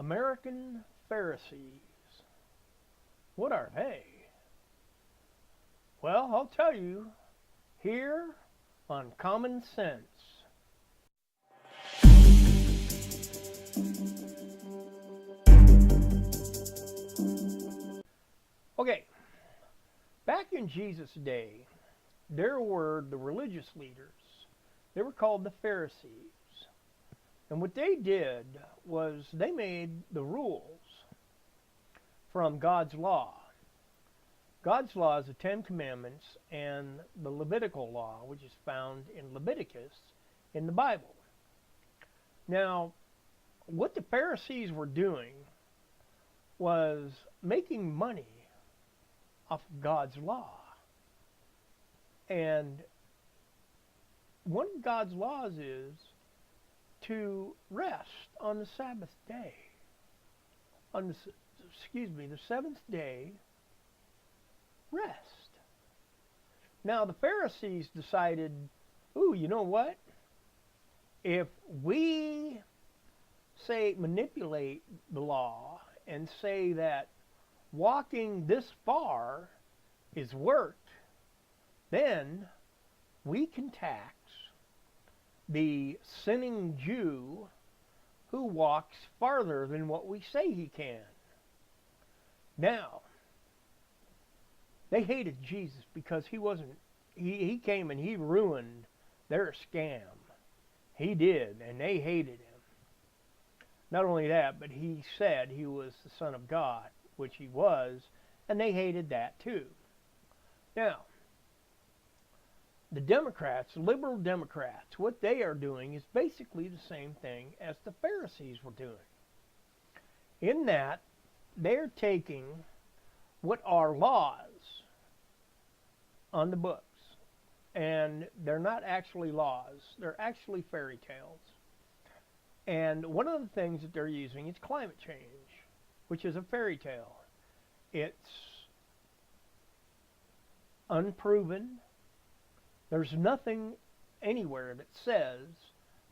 American Pharisees. What are they? Well, I'll tell you here on Common Sense. Okay, back in Jesus' day, there were the religious leaders. They were called the Pharisees. And what they did was they made the rules from God's law. God's law is the Ten Commandments and the Levitical law, which is found in Leviticus in the Bible. Now, what the Pharisees were doing was making money off of God's law. And one of God's laws is to rest on the Sabbath day. On the seventh day, rest. Now the Pharisees decided, ooh, you know what? If we manipulate the law and say that walking this far is work, then we can tax the sinning Jew who walks farther than what we say he can. Now, they hated Jesus because he came and he ruined their scam. He did, and they hated him. Not only that, but he said he was the Son of God, which he was, and they hated that too. Now, the Democrats, liberal Democrats, what they are doing is basically the same thing as the Pharisees were doing. In that, they're taking what are laws on the books, and they're not actually laws, they're actually fairy tales. And one of the things that they're using is climate change, which is a fairy tale. It's unproven. There's nothing anywhere that says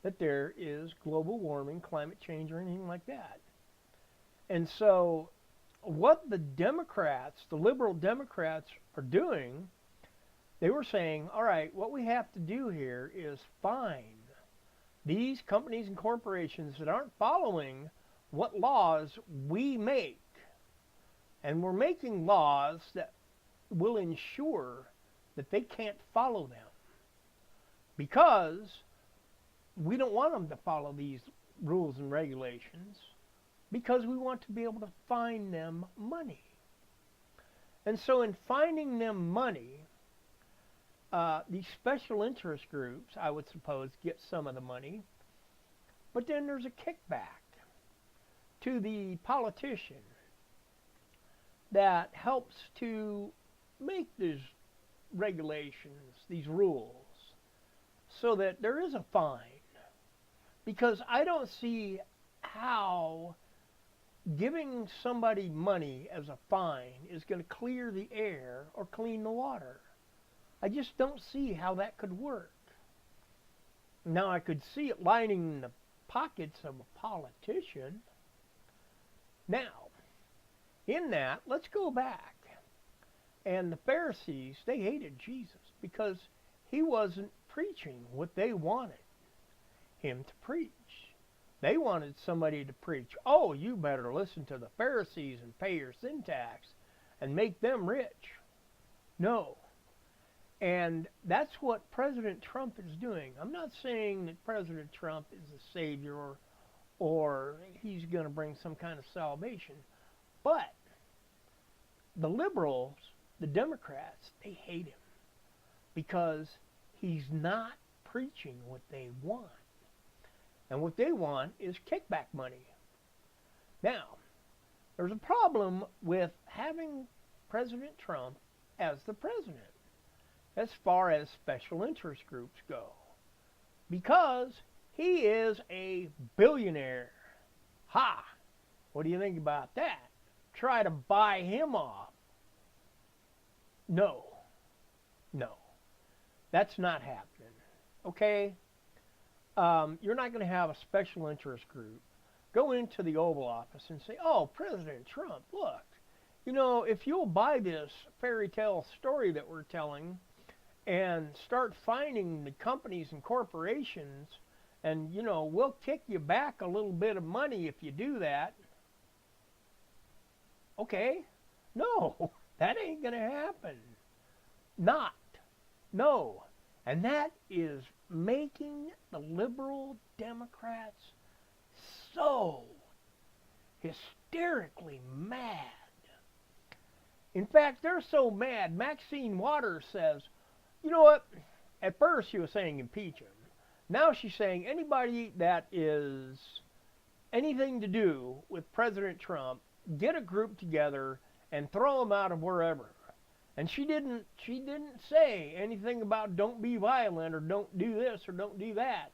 that there is global warming, climate change, or anything like that. And so what the Democrats, the liberal Democrats, are doing, they were saying, all right, what we have to do here is fine these companies and corporations that aren't following what laws we make. And we're making laws that will ensure that they can't follow them, because we don't want them to follow these rules and regulations, because we want to be able to fine them money. And so in fining them money, these special interest groups, I would suppose, get some of the money, but then there's a kickback to the politician that helps to make these regulations, these rules, so that there is a fine. Because I don't see how giving somebody money as a fine is going to clear the air or clean the water. I just don't see how that could work. Now, I could see it lining the pockets of a politician. Now, in that, let's go back. And the Pharisees, they hated Jesus because he wasn't preaching what they wanted him to preach. They wanted somebody to preach, oh, you better listen to the Pharisees and pay your sin tax and make them rich. No. And that's what President Trump is doing. I'm not saying that President Trump is the savior or he's going to bring some kind of salvation. But the liberals, the Democrats, they hate him because he's not preaching what they want. And what they want is kickback money. Now, there's a problem with having President Trump as the president as far as special interest groups go, because he is a billionaire. Ha! What do you think about that? Try to buy him off. No. That's not happening. Okay? You're not going to have a special interest group go into the Oval Office and say, "Oh, President Trump, look, if you'll buy this fairy tale story that we're telling and start finding the companies and corporations, and, we'll kick you back a little bit of money if you do that." Okay, no, that ain't going to happen. Not. No. And that is making the liberal Democrats so hysterically mad. In fact, they're so mad, Maxine Waters says, you know what? At first she was saying impeach him. Now she's saying anybody that is anything to do with President Trump, get a group together and throw him out of wherever. And she didn't say anything about don't be violent or don't do this or don't do that.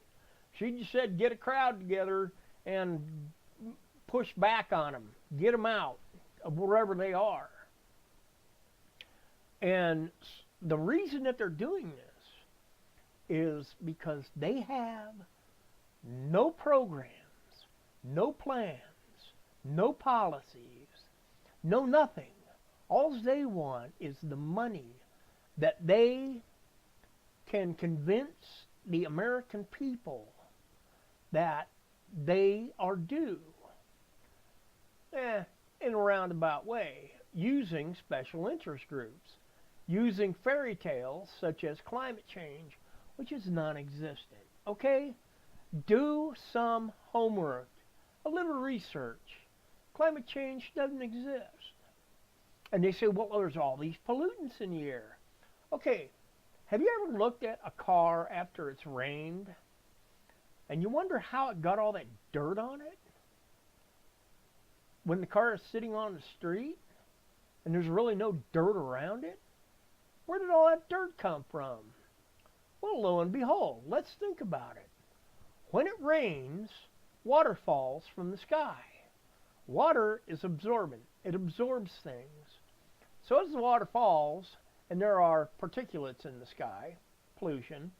She just said get a crowd together and push back on them, get them out of wherever they are. And the reason that they're doing this is because they have no programs, no plans, no policies, no nothing. All they want is the money that they can convince the American people that they are due, in a roundabout way, using special interest groups, using fairy tales such as climate change, which is non-existent. Okay? Do some homework, a little research. Climate change doesn't exist. And they say, well, there's all these pollutants in the air. Okay, have you ever looked at a car after it's rained and you wonder how it got all that dirt on it? When the car is sitting on the street and there's really no dirt around it? Where did all that dirt come from? Well, lo and behold, let's think about it. When it rains, water falls from the sky. Water is absorbent. It absorbs things. So as the water falls, and there are particulates in the sky, pollution,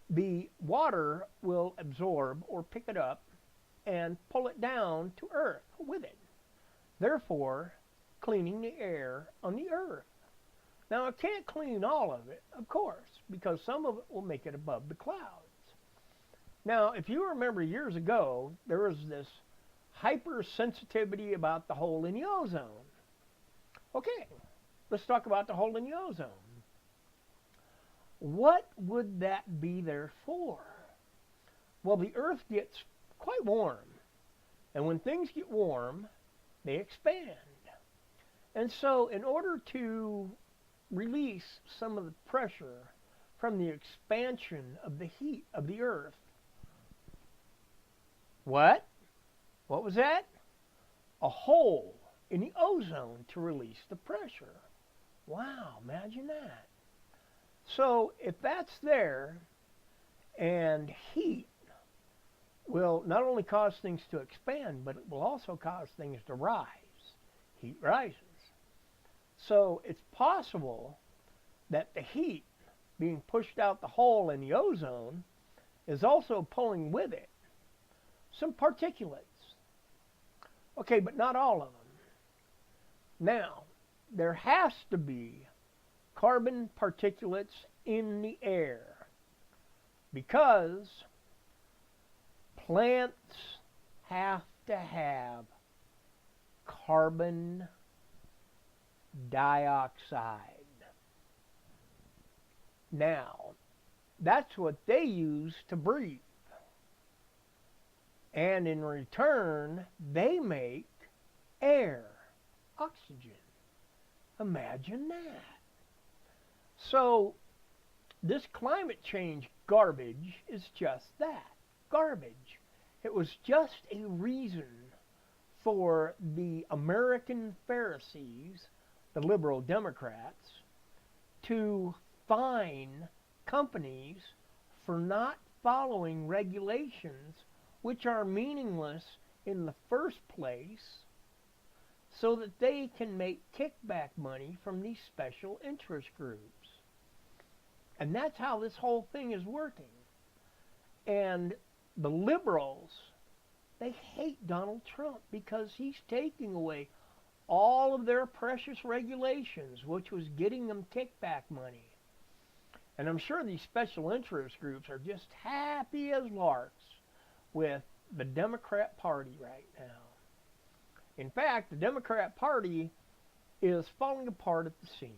the water will absorb or pick it up and pull it down to earth with it, therefore cleaning the air on the earth. Now, it can't clean all of it, of course, because some of it will make it above the clouds. Now, if you remember years ago, there was this hypersensitivity about the hole in the ozone. Okay, let's talk about the hole in the ozone. What would that be there for? Well, the Earth gets quite warm. And when things get warm, they expand. And so in order to release some of the pressure from the expansion of the heat of the Earth, what was that? A hole in the ozone to release the pressure. Wow, imagine that. So if that's there, and heat will not only cause things to expand, but it will also cause things to rise. Heat rises. So it's possible that the heat being pushed out the hole in the ozone is also pulling with it some particulates. Okay, but not all of them. Now, there has to be carbon particulates in the air because plants have to have carbon dioxide. Now, that's what they use to breathe. And in return, they make air, oxygen. Imagine that. So, this climate change garbage is just that, garbage. It was just a reason for the American Pharisees, the liberal Democrats, to fine companies for not following regulations which are meaningless in the first place, so that they can make kickback money from these special interest groups. And that's how this whole thing is working. And the liberals They hate Donald Trump because he's taking away all of their precious regulations, which was getting them kickback money. And I'm sure these special interest groups are just happy as larks with the Democrat Party right now. In fact, the Democrat Party is falling apart at the seams.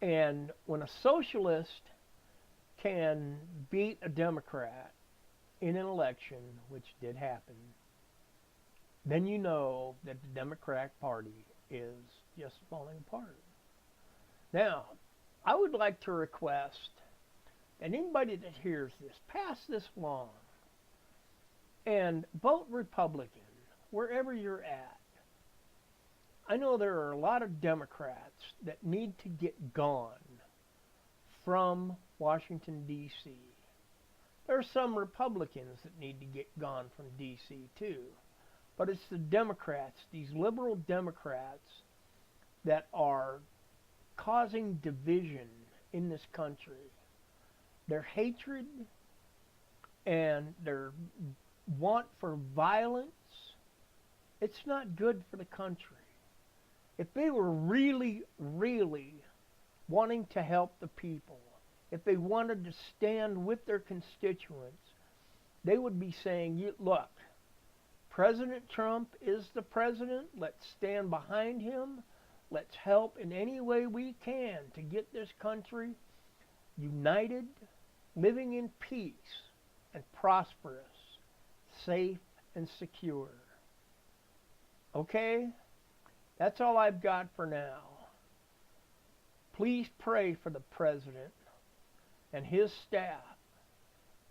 And when a socialist can beat a Democrat in an election, which did happen, then you know that the Democratic Party is just falling apart. Now, I would like to request that anybody that hears this, pass this along and vote Republican wherever you're at. I know there are a lot of Democrats that need to get gone from Washington, D.C. There are some Republicans that need to get gone from D.C. too. But it's the Democrats, these liberal Democrats, that are causing division in this country. Their hatred and their want for violence, it's not good for the country. If they were really, really wanting to help the people, if they wanted to stand with their constituents, they would be saying, look, President Trump is the president. Let's stand behind him. Let's help in any way we can to get this country united, living in peace and prosperous, safe and secure. Okay? That's all I've got for now. Please pray for the president and his staff,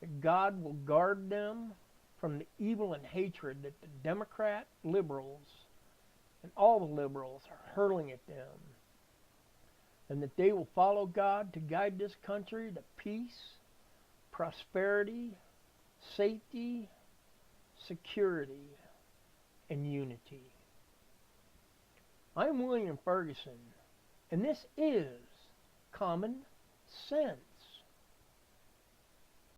that God will guard them from the evil and hatred that the Democrat liberals and all the liberals are hurling at them, and that they will follow God to guide this country to peace, prosperity, safety, security, and unity. I'm William Ferguson, and this is Common Sense.